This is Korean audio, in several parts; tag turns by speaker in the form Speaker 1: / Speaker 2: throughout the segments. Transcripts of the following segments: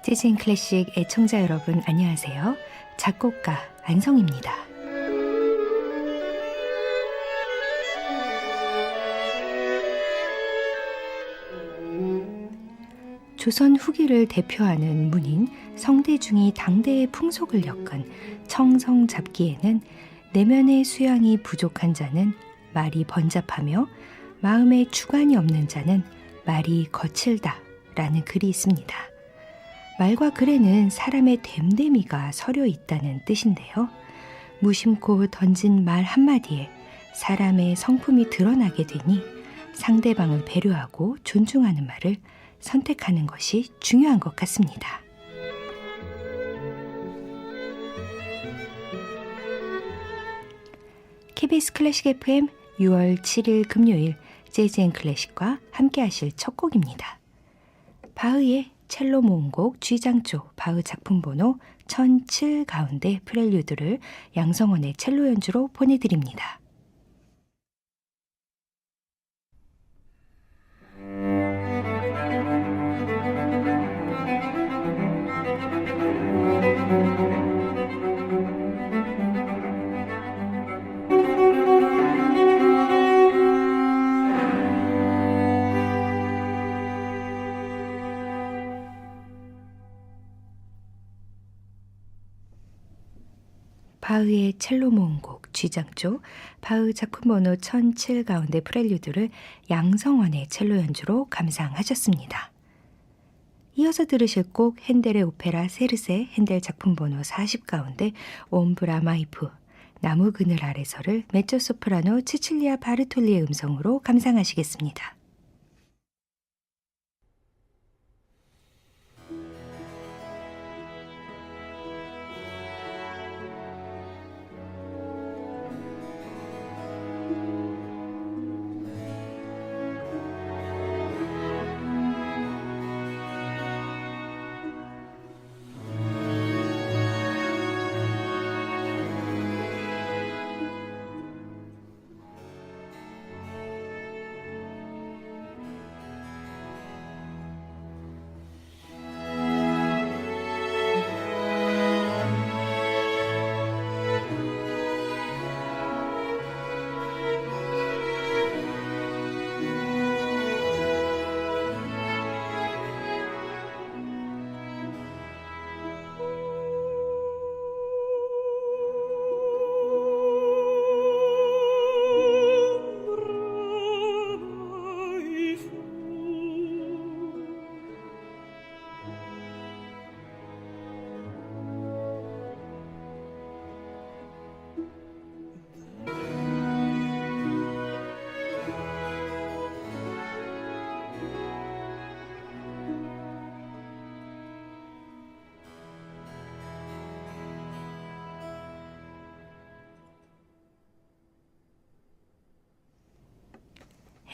Speaker 1: 재즈 앤 클래식 애청자 여러분 안녕하세요. 작곡가 안성입니다. 조선 후기를 대표하는 문인 성대중이 당대의 풍속을 엮은 청성잡기에는 내면의 수양이 부족한 자는 말이 번잡하며 마음에 주관이 없는 자는 말이 거칠다 라는 글이 있습니다. 말과 글에는 사람의 됨됨이가 서려 있다는 뜻인데요. 무심코 던진 말 한마디에 사람의 성품이 드러나게 되니 상대방을 배려하고 존중하는 말을 선택하는 것이 중요한 것 같습니다. KBS 클래식 FM 6월 7일 금요일 재즈 앤 클래식과 함께 하실 첫 곡입니다. 바흐의 첼로 모음곡 G장조 바흐 작품 번호 1007 가운데 프렐류드를 양성원의 첼로 연주로 보내드립니다. 바흐의 첼로 모음곡 G장조 바흐 작품 번호 1007 가운데 프렐류드를 양성원의 첼로 연주로 감상하셨습니다. 이어서 들으실 곡 핸델의 오페라 세르세 핸델 작품 번호 40 가운데 옴브라 마이프 나무 그늘 아래서를 메조소프라노 치칠리아 바르톨리의 음성으로 감상하시겠습니다.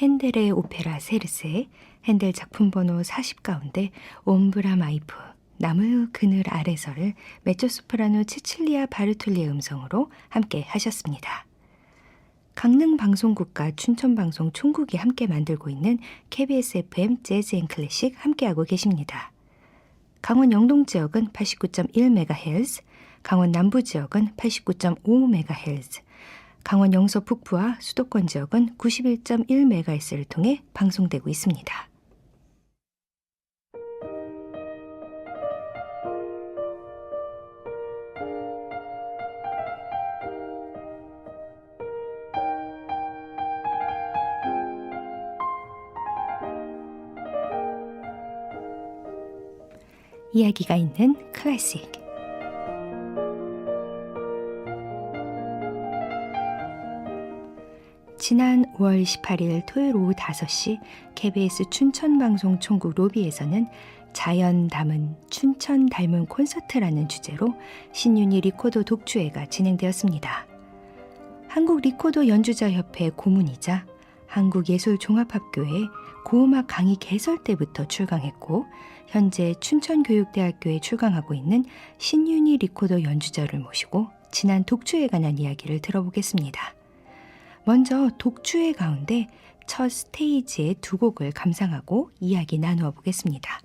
Speaker 1: 핸델의 오페라 세르세 핸델 작품 번호 40 가운데 옴브라 마이프 나무 그늘 아래서를 메조소프라노 치칠리아 바르톨리의 음성으로 함께 하셨습니다. 강릉 방송국과 춘천방송 총국이 함께 만들고 있는 KBS FM 재즈 앤 클래식 함께하고 계십니다. 강원 영동 지역은 89.1MHz, 강원 남부 지역은 89.5MHz, 강원 영서 북부와 수도권 지역은 91.1MHz를 통해 방송되고 있습니다. 이야기가 있는 클래식 지난 5월 18일 토요일 오후 5시 KBS 춘천방송 총국 로비에서는 자연 담은 춘천 닮은 콘서트라는 주제로 신윤희 리코더 독주회가 진행되었습니다. 한국리코더연주자협회 고문이자 한국예술종합학교에 고음악 강의 개설 때부터 출강했고 현재 춘천교육대학교에 출강하고 있는 신윤희 리코더 연주자를 모시고 지난 독주에 관한 이야기를 들어보겠습니다. 먼저 독주회 가운데 첫 스테이지의 두 곡을 감상하고 이야기 나누어 보겠습니다.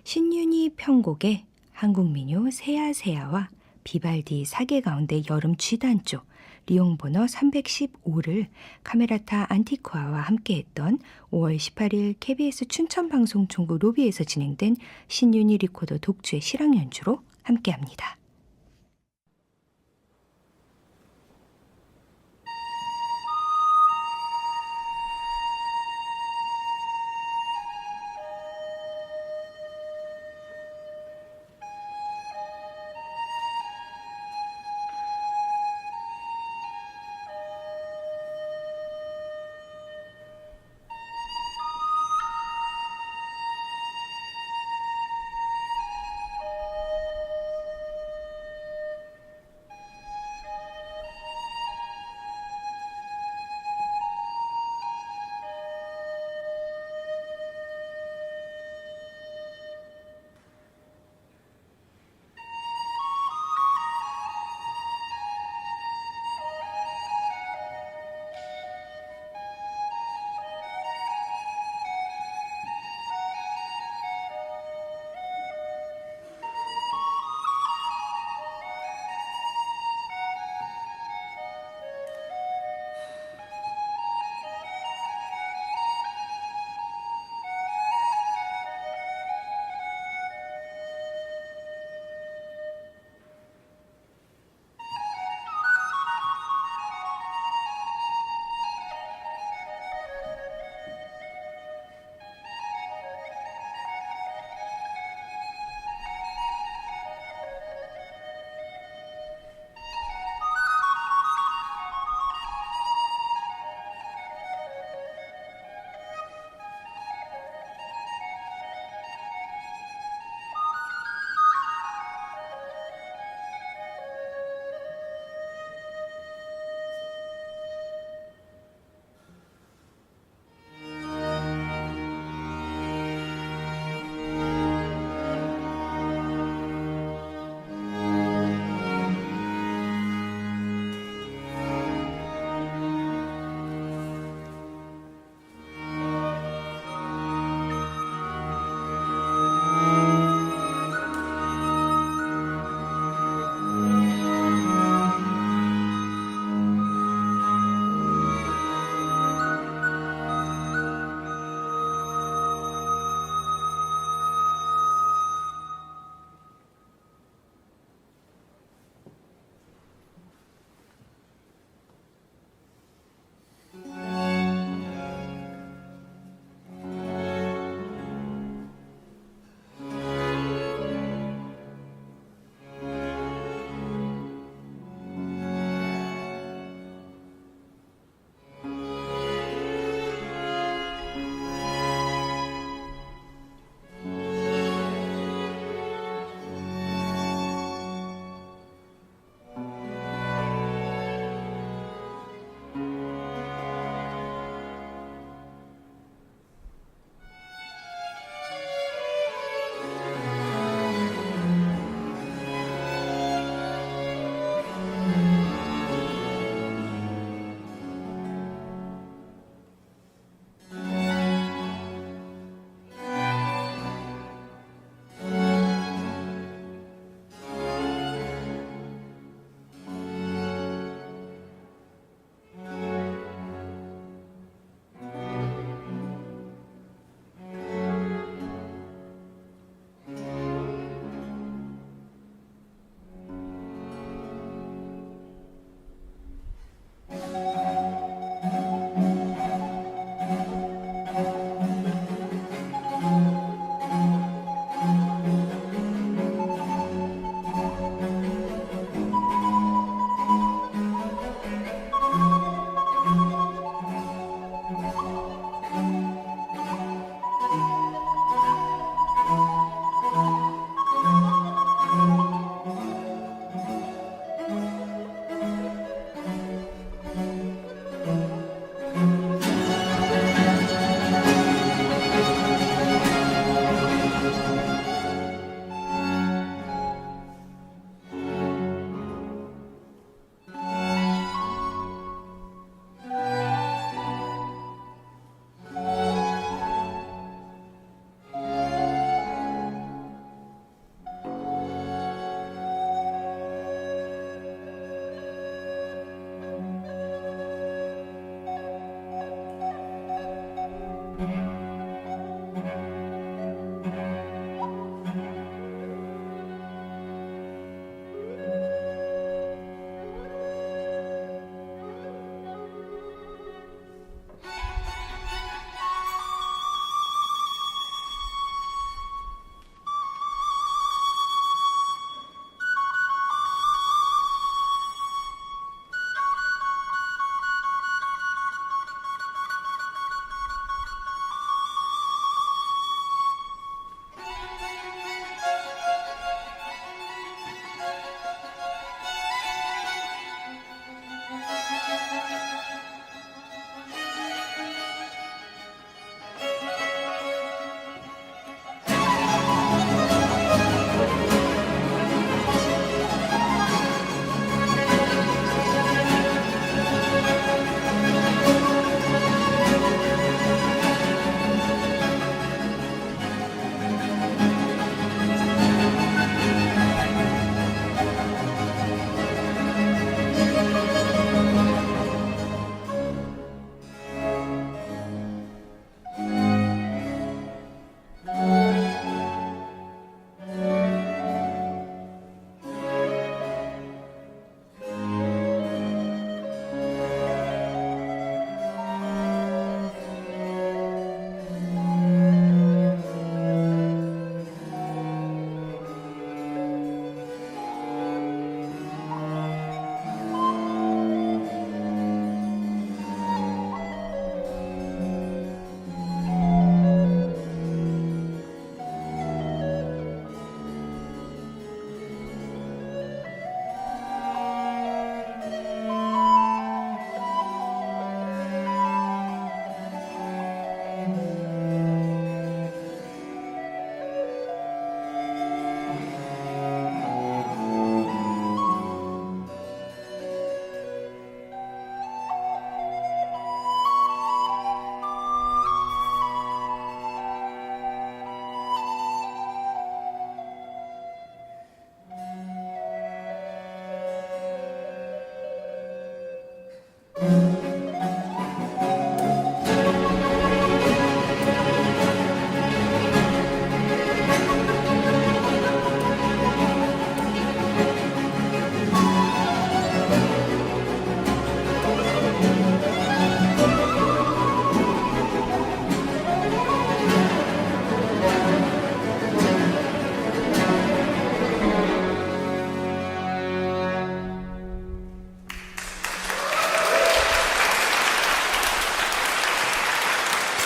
Speaker 1: 신윤이 편곡의 한국민요 세야세야와 비발디 사계 가운데 여름 쥐단조 리옹 번호 315를 카메라타 안티쿠아와 함께했던 5월 18일 KBS 춘천방송 중국 로비에서 진행된 신윤이 리코더 독주의 실황 연주로 함께합니다.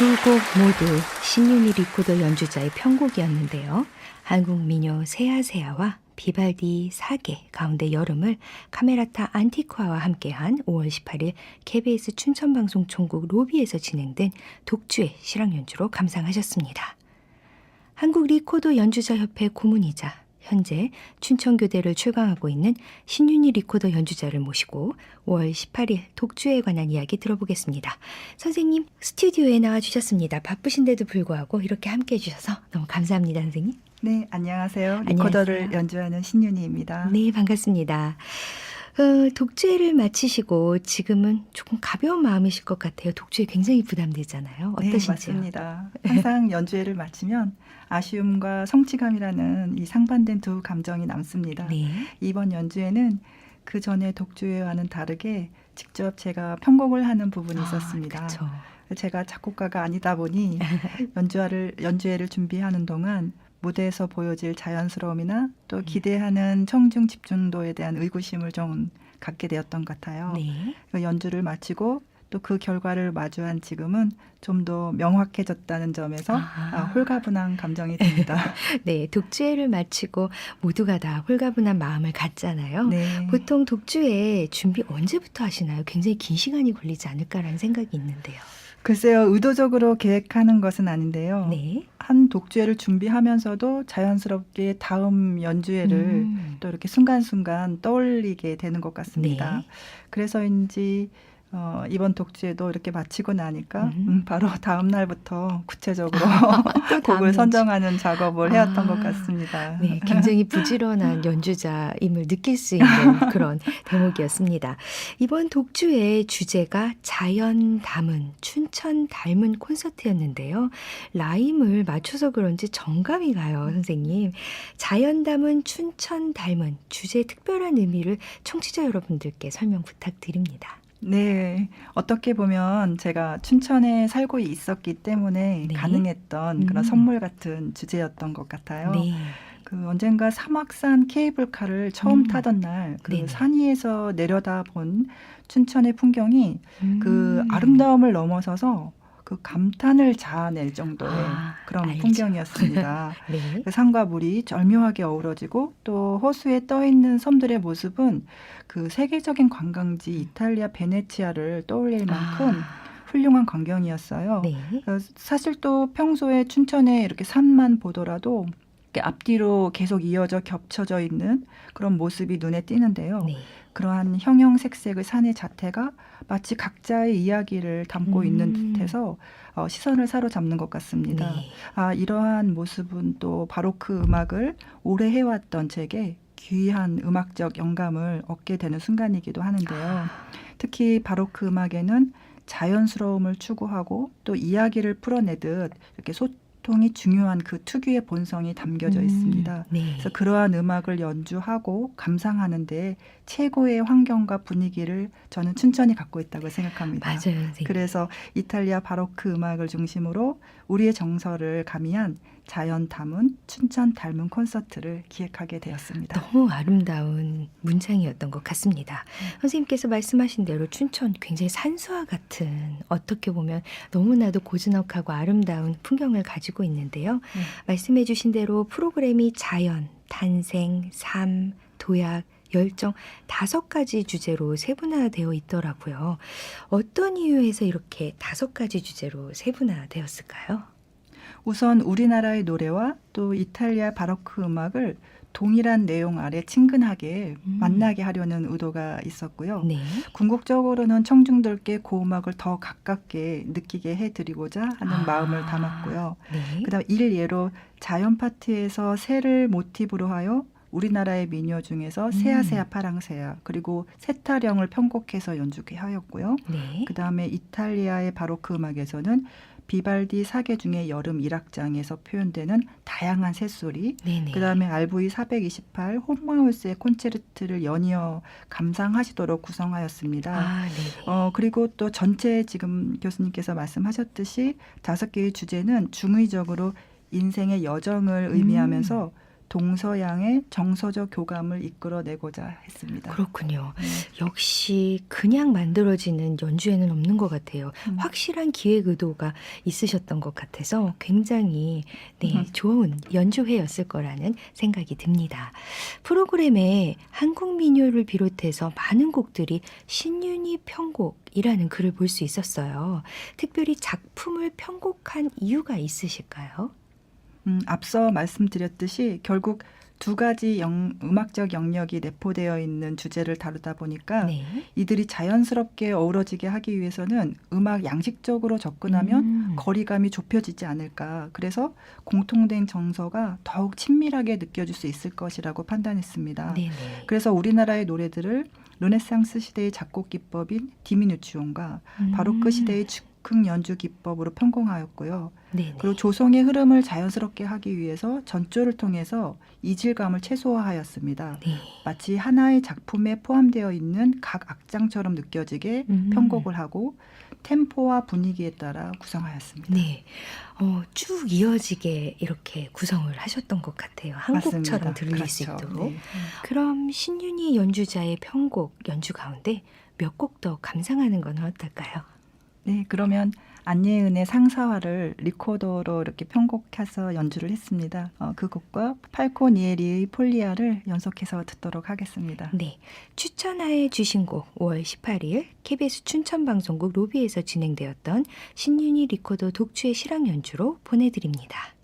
Speaker 1: 두 곡 모두 신윤희 리코더 연주자의 편곡이었는데요. 한국 민요 세아세아와 비발디 사계 가운데 여름을 카메라타 안티쿠아와 함께한 5월 18일 KBS 춘천방송 총국 로비에서 진행된 독주의 실황 연주로 감상하셨습니다. 한국 리코더 연주자협회 고문이자 현재 춘천교대를 출강하고 있는 신윤희 리코더 연주자를 모시고 5월 18일 독주에 관한 이야기 들어보겠습니다. 선생님 스튜디오에 나와주셨습니다. 바쁘신데도 불구하고 이렇게 함께해 주셔서 너무 감사합니다. 선생님.
Speaker 2: 네, 안녕하세요. 리코더를
Speaker 1: 안녕하세요.
Speaker 2: 연주하는 신윤희입니다.
Speaker 1: 네, 반갑습니다. 독주회를 마치시고 지금은 조금 가벼운 마음이실 것 같아요. 독주회 굉장히 부담되잖아요.
Speaker 2: 네,
Speaker 1: 어떠신지요?
Speaker 2: 맞습니다. 항상 연주회를 마치면 아쉬움과 성취감이라는 이 상반된 두 감정이 남습니다.
Speaker 1: 네.
Speaker 2: 이번 연주회는 그 전에 독주회와는 다르게 직접 제가 편곡을 하는 부분이 있었습니다.
Speaker 1: 그렇죠.
Speaker 2: 제가 작곡가가 아니다 보니 연주회를 준비하는 동안 무대에서 보여질 자연스러움이나 또 기대하는 청중 집중도에 대한 의구심을 좀 갖게 되었던 것 같아요.
Speaker 1: 네.
Speaker 2: 연주를 마치고 또 그 결과를 마주한 지금은 좀 더 명확해졌다는 점에서 홀가분한 감정이 듭니다.
Speaker 1: 네, 독주회를 마치고 모두가 다 홀가분한 마음을 갖잖아요.
Speaker 2: 네.
Speaker 1: 보통 독주회 준비 언제부터 하시나요? 굉장히 긴 시간이 걸리지 않을까라는 생각이 있는데요.
Speaker 2: 글쎄요, 의도적으로 계획하는 것은 아닌데요.
Speaker 1: 네.
Speaker 2: 한 독주회를 준비하면서도 자연스럽게 다음 연주회를 또 이렇게 순간순간 떠올리게 되는 것 같습니다.
Speaker 1: 네.
Speaker 2: 그래서인지 이번 독주회도 이렇게 마치고 나니까 바로 다음 날부터 구체적으로
Speaker 1: 또 다음
Speaker 2: 곡을
Speaker 1: 연주.
Speaker 2: 선정하는 작업을 해왔던 것 같습니다.
Speaker 1: 네, 굉장히 부지런한 연주자임을 느낄 수 있는 그런 대목이었습니다. 이번 독주의 주제가 자연 담은, 춘천 닮은 콘서트였는데요. 라임을 맞춰서 그런지 정감이 가요, 선생님. 자연 담은, 춘천 닮은 주제의 특별한 의미를 청취자 여러분들께 설명 부탁드립니다.
Speaker 2: 네, 어떻게 보면 제가 춘천에 살고 있었기 때문에
Speaker 1: 네.
Speaker 2: 가능했던 그런 선물 같은 주제였던 것 같아요.
Speaker 1: 네.
Speaker 2: 그 언젠가 사막산 케이블카를 처음 타던 날 그
Speaker 1: 네네.
Speaker 2: 산 위에서 내려다본 춘천의 풍경이 그 아름다움을 넘어서서 그 감탄을 자아낼 정도의 그런
Speaker 1: 알죠.
Speaker 2: 풍경이었습니다.
Speaker 1: 네.
Speaker 2: 그 산과 물이 절묘하게 어우러지고 또 호수에 떠 있는 섬들의 모습은 그 세계적인 관광지 이탈리아 베네치아를 떠올릴 만큼 훌륭한 광경이었어요.
Speaker 1: 네.
Speaker 2: 사실 또 평소에 춘천에 이렇게 산만 보더라도 이렇게 앞뒤로 계속 이어져 겹쳐져 있는 그런 모습이 눈에 띄는데요.
Speaker 1: 네.
Speaker 2: 그러한 형형색색의 산의 자태가 마치 각자의 이야기를 담고 있는 듯해서 시선을 사로잡는 것 같습니다.
Speaker 1: 네.
Speaker 2: 이러한 모습은 또 바로크 음악을 오래 해왔던 제게 귀한 음악적 영감을 얻게 되는 순간이기도 하는데요. 특히 바로크 음악에는 자연스러움을 추구하고 또 이야기를 풀어내듯 이렇게 소통이 중요한 그 특유의 본성이 담겨져 있습니다.
Speaker 1: 네.
Speaker 2: 그래서 그러한 음악을 연주하고 감상하는 데 최고의 환경과 분위기를 저는 춘천이 갖고 있다고 생각합니다.
Speaker 1: 맞아요, 선생님.
Speaker 2: 그래서 이탈리아 바로크 음악을 중심으로 우리의 정서를 가미한 자연 담은 춘천 닮은 콘서트를 기획하게 되었습니다.
Speaker 1: 너무 아름다운 문장이었던 것 같습니다. 선생님께서 말씀하신 대로 춘천 굉장히 산수와 같은 어떻게 보면 너무나도 고즈넉하고 아름다운 풍경을 가지고 있는데요. 말씀해 주신 대로 프로그램이 자연, 탄생, 삶, 도약, 열정 5가지 주제로 세분화되어 있더라고요. 어떤 이유에서 이렇게 5가지 주제로 세분화되었을까요?
Speaker 2: 우선 우리나라의 노래와 또 이탈리아 바로크 음악을 동일한 내용 아래 친근하게 만나게 하려는 의도가 있었고요.
Speaker 1: 네.
Speaker 2: 궁극적으로는 청중들께 그 음악을 더 가깝게 느끼게 해드리고자 하는 마음을 담았고요.
Speaker 1: 네.
Speaker 2: 그다음 일예로 자연 파트에서 새를 모티브로 하여 우리나라의 민요 중에서 세아세아 파랑새야 그리고 세타령을 편곡해서 연주케 하였고요.
Speaker 1: 네.
Speaker 2: 그다음에 이탈리아의 바로크 음악에서는 비발디 사계 중에 여름 일악장에서 표현되는 다양한 새소리,
Speaker 1: 네네.
Speaker 2: 그다음에 RV 428 홈마우스의 콘체르트를 연이어 감상하시도록 구성하였습니다.
Speaker 1: 네.
Speaker 2: 그리고 또 전체 지금 교수님께서 말씀하셨듯이 5개의 주제는 중의적으로 인생의 여정을 의미하면서 동서양의 정서적 교감을 이끌어내고자 했습니다.
Speaker 1: 그렇군요. 역시 그냥 만들어지는 연주에는 없는 것 같아요. 확실한 기획 의도가 있으셨던 것 같아서 굉장히 좋은 연주회였을 거라는 생각이 듭니다. 프로그램에 한국 민요를 비롯해서 많은 곡들이 신윤희 편곡이라는 글을 볼 수 있었어요. 특별히 작품을 편곡한 이유가 있으실까요?
Speaker 2: 앞서 말씀드렸듯이 결국 두 가지 음악적 영역이 내포되어 있는 주제를 다루다 보니까
Speaker 1: 네.
Speaker 2: 이들이 자연스럽게 어우러지게 하기 위해서는 음악 양식적으로 접근하면 거리감이 좁혀지지 않을까. 그래서 공통된 정서가 더욱 친밀하게 느껴질 수 있을 것이라고 판단했습니다.
Speaker 1: 네네.
Speaker 2: 그래서 우리나라의 노래들을 르네상스 시대의 작곡 기법인 디미누치온과 바로크 시대의 즉흥 연주 기법으로 편곡하였고요.
Speaker 1: 네네.
Speaker 2: 그리고 조성의 흐름을 자연스럽게 하기 위해서 전조를 통해서 이질감을 최소화하였습니다.
Speaker 1: 네.
Speaker 2: 마치 하나의 작품에 포함되어 있는 각 악장처럼 느껴지게 편곡을 하고 템포와 분위기에 따라 구성하였습니다.
Speaker 1: 네. 쭉 이어지게 이렇게 구성을 하셨던 것 같아요. 한 곡처럼
Speaker 2: 맞습니다.
Speaker 1: 들릴 수
Speaker 2: 그렇죠.
Speaker 1: 있도록.
Speaker 2: 네.
Speaker 1: 그럼 신윤희 연주자의 편곡 연주 가운데 몇 곡 더 감상하는 건 어떨까요?
Speaker 2: 네, 그러면 안예은의 상사화를 리코더로 이렇게 편곡해서 연주를 했습니다. 그 곡과 팔코니에리의 폴리아를 연속해서 듣도록 하겠습니다.
Speaker 1: 네. 추천하에 주신 곡 5월 18일 KBS 춘천방송국 로비에서 진행되었던 신윤희 리코더 독주의 실황 연주로 보내드립니다.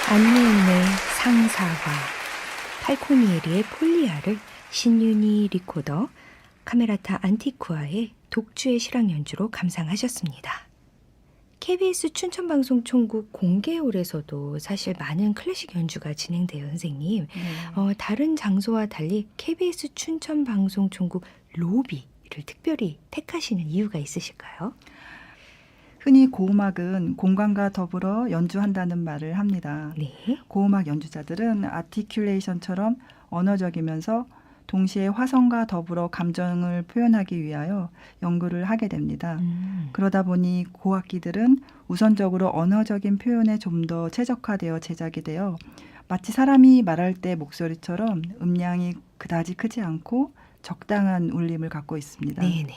Speaker 1: 안니은의 상사화, 팔코니에리의 폴리아를 신윤희 리코더, 카메라타 안티쿠아의 독주의 실황 연주로 감상하셨습니다. KBS 춘천방송총국 공개홀에서도 사실 많은 클래식 연주가 진행돼요, 선생님.
Speaker 2: 네.
Speaker 1: 다른 장소와 달리 KBS 춘천방송총국 로비를 특별히 택하시는 이유가 있으실까요?
Speaker 2: 흔히 고음악은 공간과 더불어 연주한다는 말을 합니다.
Speaker 1: 네.
Speaker 2: 고음악 연주자들은 아티큘레이션처럼 언어적이면서 동시에 화성과 더불어 감정을 표현하기 위하여 연구를 하게 됩니다. 그러다 보니 고악기들은 우선적으로 언어적인 표현에 좀 더 최적화되어 제작이 되어 마치 사람이 말할 때 목소리처럼 음량이 그다지 크지 않고 적당한 울림을 갖고 있습니다.
Speaker 1: 네네.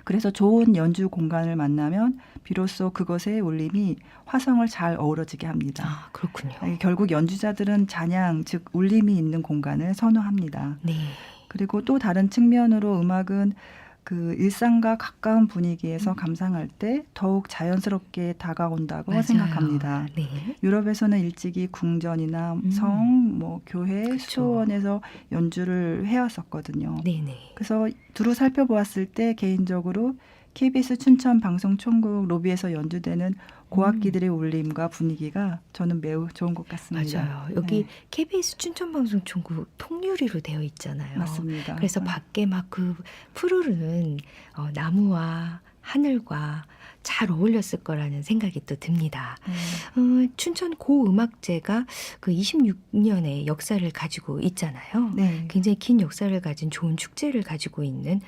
Speaker 2: 그래서 좋은 연주 공간을 만나면 비로소 그것의 울림이 화성을 잘 어우러지게 합니다.
Speaker 1: 아, 그렇군요.
Speaker 2: 결국 연주자들은 잔향, 즉 울림이 있는 공간을 선호합니다.
Speaker 1: 네.
Speaker 2: 그리고 또 다른 측면으로 음악은 그 일상과 가까운 분위기에서 감상할 때 더욱 자연스럽게 다가온다고
Speaker 1: 맞아요.
Speaker 2: 생각합니다.
Speaker 1: 네.
Speaker 2: 유럽에서는 일찍이 궁전이나 성, 교회,
Speaker 1: 그쵸.
Speaker 2: 수도원에서 연주를 해왔었거든요.
Speaker 1: 네네.
Speaker 2: 그래서 두루 살펴보았을 때 개인적으로 KBS 춘천 방송총국 로비에서 연주되는 고악기들의 울림과 분위기가 저는 매우 좋은 것 같습니다.
Speaker 1: 맞아요. 여기
Speaker 2: 네,
Speaker 1: KBS 춘천방송총국 통유리로 되어 있잖아요.
Speaker 2: 맞습니다.
Speaker 1: 그래서 밖에 막 그 푸르르는 나무와 하늘과 잘 어울렸을 거라는 생각이 또 듭니다. 춘천 고음악제가 그 26년의 역사를 가지고 있잖아요.
Speaker 2: 네.
Speaker 1: 굉장히 긴 역사를 가진 좋은 축제를 가지고 있는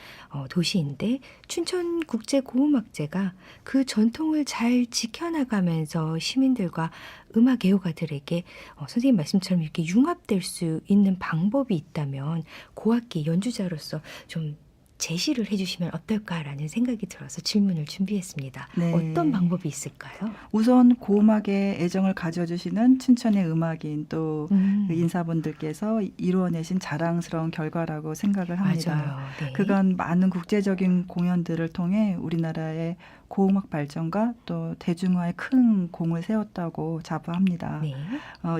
Speaker 1: 도시인데 춘천국제 고음악제가 그 전통을 잘 지켜나가면서 시민들과 음악 애호가들에게 선생님 말씀처럼 이렇게 융합될 수 있는 방법이 있다면 고악기 연주자로서 좀 제시를 해주시면 어떨까라는 생각이 들어서 질문을 준비했습니다.
Speaker 2: 네.
Speaker 1: 어떤 방법이 있을까요?
Speaker 2: 우선 고음악에 애정을 가져주시는 춘천의 음악인 또 그 인사분들께서 이루어내신 자랑스러운 결과라고 생각을 합니다.
Speaker 1: 맞아요. 네.
Speaker 2: 그간 많은 국제적인 공연들을 통해 우리나라의 고음악 발전과 또 대중화에 큰 공을 세웠다고 자부합니다.
Speaker 1: 네.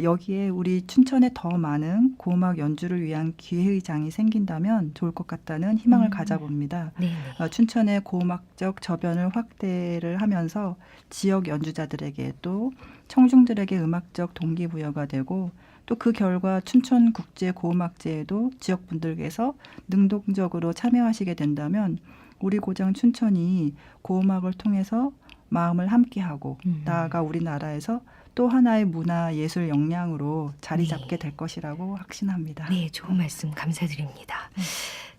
Speaker 2: 여기에 우리 춘천에 더 많은 고음악 연주를 위한 기회의장이 생긴다면 좋을 것 같다는 희망을 가져봅니다.
Speaker 1: 네.
Speaker 2: 춘천의 고음악적 저변을 확대를 하면서 지역 연주자들에게 또 청중들에게 음악적 동기부여가 되고 또 그 결과 춘천국제고음악제에도 지역분들께서 능동적으로 참여하시게 된다면 우리 고장 춘천이 고음악을 통해서 마음을 함께하고 나아가 우리나라에서 또 하나의 문화 예술 역량으로 자리 잡게 될 것이라고 확신합니다.
Speaker 1: 네, 좋은 말씀 감사드립니다.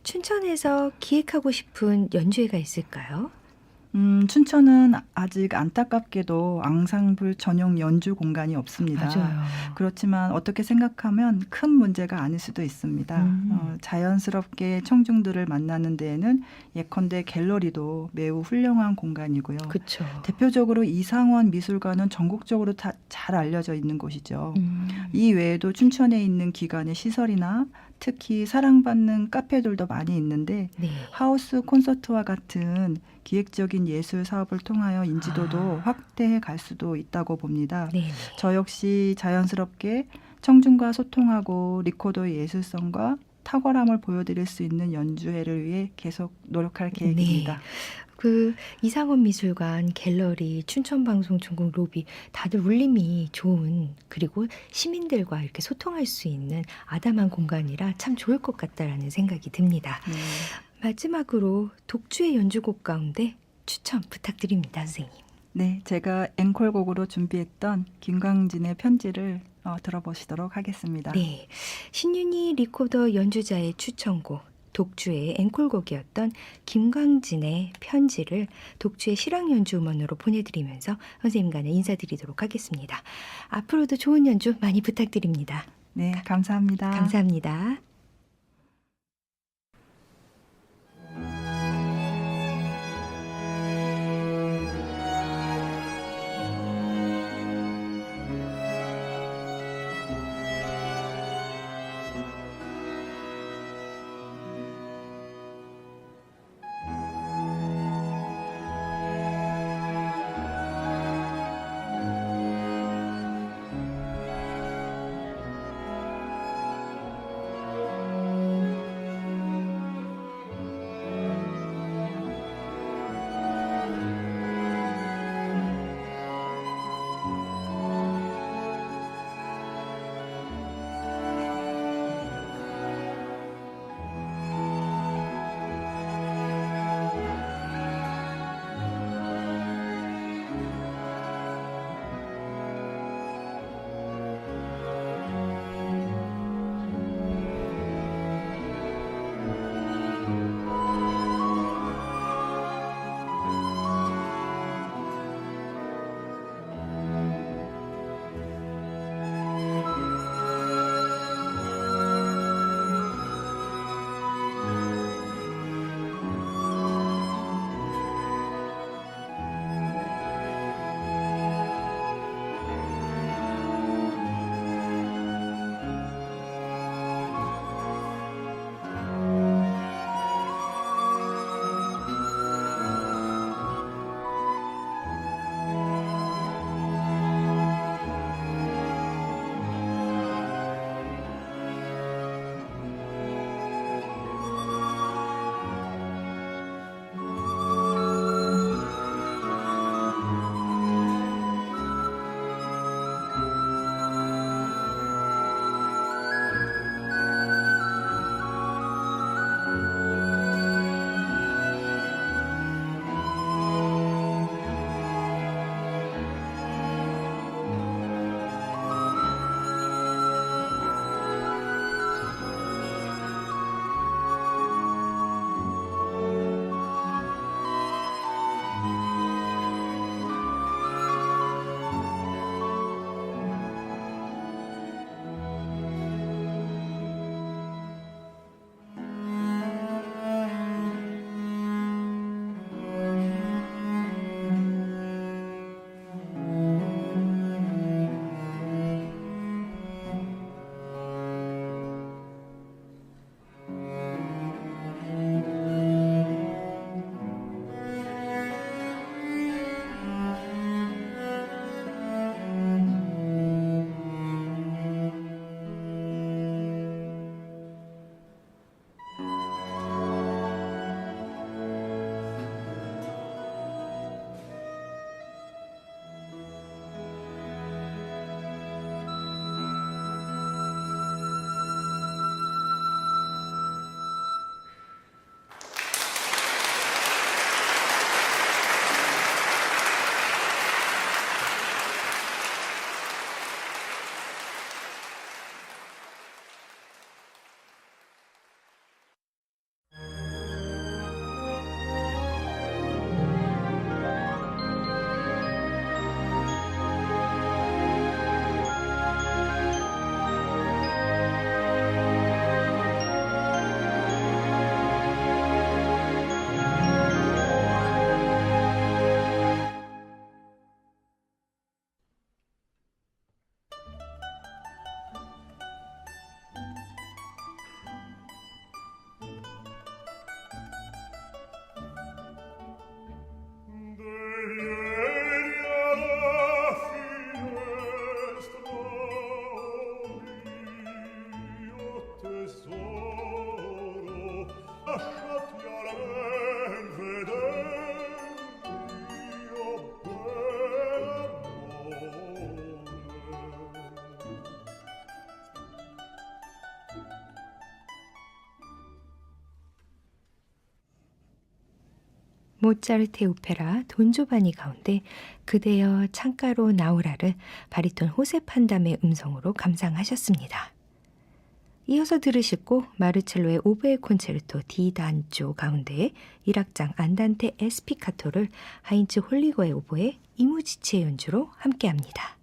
Speaker 1: 춘천에서 기획하고 싶은 연주회가 있을까요?
Speaker 2: 춘천은 아직 안타깝게도 앙상블 전용 연주 공간이 없습니다.
Speaker 1: 맞아요.
Speaker 2: 그렇지만 어떻게 생각하면 큰 문제가 아닐 수도 있습니다. 자연스럽게 청중들을 만나는 데에는 예컨대 갤러리도 매우 훌륭한 공간이고요.
Speaker 1: 그렇죠.
Speaker 2: 대표적으로 이상원 미술관은 전국적으로 다 잘 알려져 있는 곳이죠. 이 외에도 춘천에 있는 기관의 시설이나 특히 사랑받는 카페들도 많이 있는데
Speaker 1: 네.
Speaker 2: 하우스 콘서트와 같은 기획적인 예술 사업을 통하여 인지도도 확대해 갈 수도 있다고 봅니다.
Speaker 1: 네.
Speaker 2: 저 역시 자연스럽게 청중과 소통하고 리코더의 예술성과 탁월함을 보여드릴 수 있는 연주회를 위해 계속 노력할 계획입니다.
Speaker 1: 그 이상원 미술관, 갤러리, 춘천방송총국 로비 다들 울림이 좋은 그리고 시민들과 이렇게 소통할 수 있는 아담한 공간이라 참 좋을 것 같다라는 생각이 듭니다.
Speaker 2: 네.
Speaker 1: 마지막으로 독주의 연주곡 가운데 추천 부탁드립니다, 선생님.
Speaker 2: 네, 제가 앵콜곡으로 준비했던 김광진의 편지를 들어보시도록 하겠습니다.
Speaker 1: 네, 신윤희 리코더 연주자의 추천곡 독주의 앵콜곡이었던 김광진의 편지를 독주의 실황 연주 음원으로 보내드리면서 선생님과는 인사드리도록 하겠습니다. 앞으로도 좋은 연주 많이 부탁드립니다.
Speaker 2: 네, 감사합니다.
Speaker 1: 감사합니다. 모차르트의 오페라 돈조바니 가운데 그대여 창가로 나오라를 바리톤 호세 판담의 음성으로 감상하셨습니다. 이어서 들으실 곡 마르첼로의 오보에 콘체르토 디 단조 가운데 1악장 안단테 에스피카토를 하인츠 홀리거의 오보에 이무지치의 연주로 함께합니다.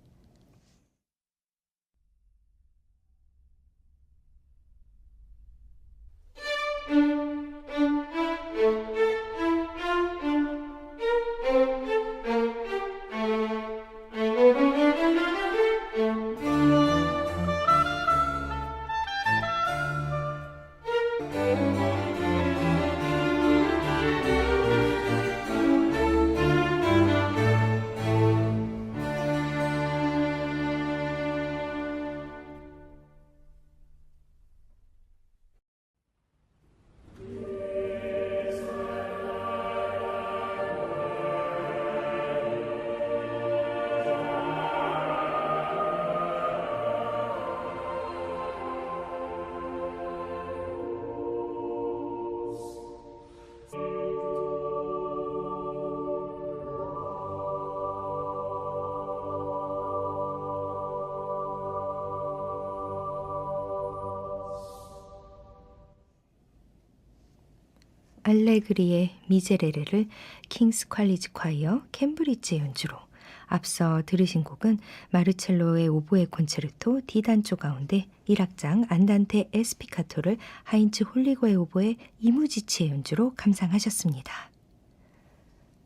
Speaker 1: 알레그리의 미제레레를 킹스 퀄리지 콰이어 캠브리지 연주로, 앞서 들으신 곡은 마르첼로의 오보에 콘체르토 디단조 가운데 1악장 안단테 에스피카토를 하인츠 홀리거의 오보에 이무지치의 연주로 감상하셨습니다.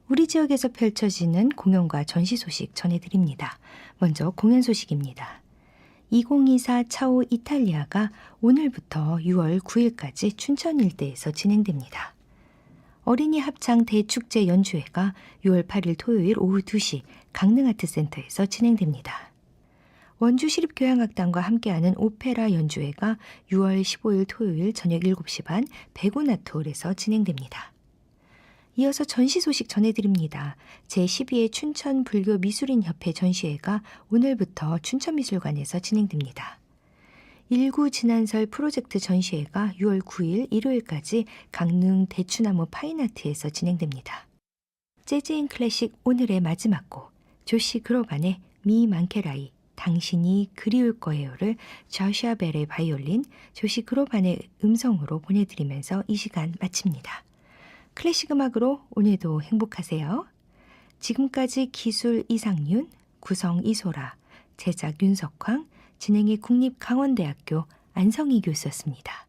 Speaker 1: 우리 지역에서 펼쳐지는 공연과 전시 소식 전해드립니다. 먼저 공연 소식입니다. 2024 차오 이탈리아가 오늘부터 6월 9일까지 춘천 일대에서 진행됩니다. 어린이 합창 대축제 연주회가 6월 8일 토요일 오후 2시 강릉아트센터에서 진행됩니다. 원주시립교향악단과 함께하는 오페라 연주회가 6월 15일 토요일 저녁 7시 반 백운아트홀에서 진행됩니다. 이어서 전시 소식 전해드립니다. 제12회 춘천 불교 미술인 협회 전시회가 오늘부터 춘천미술관에서 진행됩니다. 1구 진안설 프로젝트 전시회가 6월 9일 일요일까지 강릉 대추나무 파인아트에서 진행됩니다. 재즈 앤 클래식 오늘의 마지막 곡 조시 그로반의 미 만케라이 당신이 그리울 거예요를 저샤 벨의 바이올린, 조시 그로반의 음성으로 보내드리면서 이 시간 마칩니다. 클래식 음악으로 오늘도 행복하세요. 지금까지 기술 이상윤, 구성 이소라, 제작 윤석황, 진행의 국립강원대학교 안성희 교수였습니다.